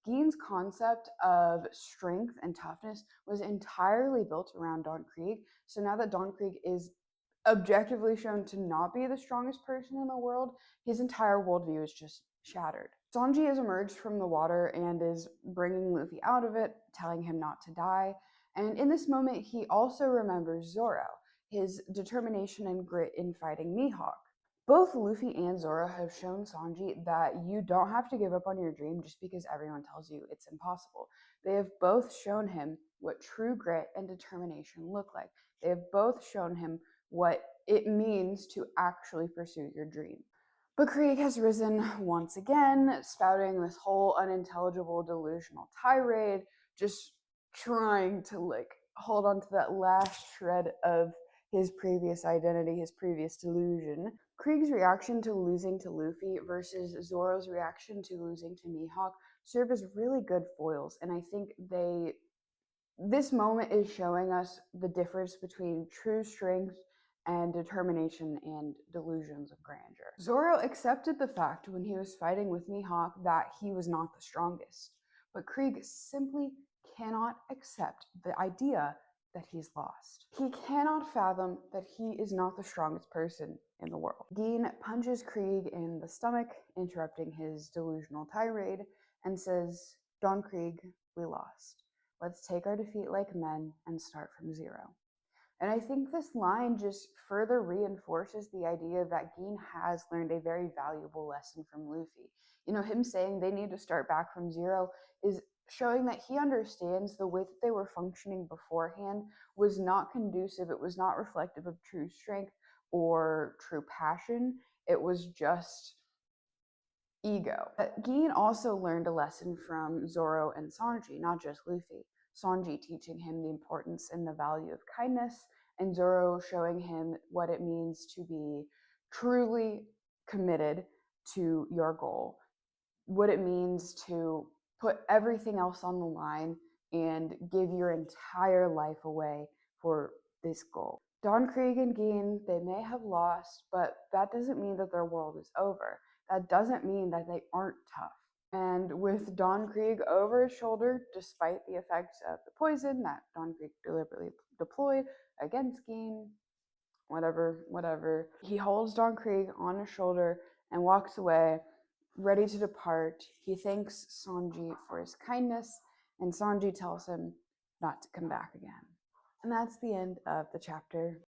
Gein's concept of strength and toughness was entirely built around Don Krieg. So now that Don Krieg is objectively shown to not be the strongest person in the world, his entire worldview is just shattered. Sanji has emerged from the water and is bringing Luffy out of it, telling him not to die. And in this moment, he also remembers Zoro, his determination and grit in fighting Mihawk. Both Luffy and Zoro have shown Sanji that you don't have to give up on your dream just because everyone tells you it's impossible. They have both shown him what true grit and determination look like. They have both shown him what it means to actually pursue your dream. But Krieg has risen once again, spouting this whole unintelligible delusional tirade, just trying to hold on to that last shred of his previous identity, his previous delusion. Krieg's reaction to losing to Luffy versus Zoro's reaction to losing to Mihawk serve as really good foils, and I think this moment is showing us the difference between true strength and determination and delusions of grandeur. Zoro accepted the fact when he was fighting with Mihawk that he was not the strongest, but Krieg simply cannot accept the idea that he's lost. He cannot fathom that he is not the strongest person in the world. Gein punches Krieg in the stomach, interrupting his delusional tirade, and says, "Don Krieg, we lost. Let's take our defeat like men and start from zero." And I think this line just further reinforces the idea that Gein has learned a very valuable lesson from Luffy. Him saying they need to start back from zero is showing that he understands the way that they were functioning beforehand was not conducive. It was not reflective of true strength or true passion. It was just ego. Gein also learned a lesson from Zoro and Sanji, not just Luffy. Sanji teaching him the importance and the value of kindness, and Zoro showing him what it means to be truly committed to your goal, what it means to put everything else on the line and give your entire life away for this goal. Don Krieg and Gein, they may have lost, but that doesn't mean that their world is over. That doesn't mean that they aren't tough. And with Don Krieg over his shoulder, despite the effects of the poison that Don Krieg deliberately deployed against Gein, whatever, he holds Don Krieg on his shoulder and walks away, ready to depart. He thanks Sanji for his kindness, and Sanji tells him not to come back again. And that's the end of the chapter.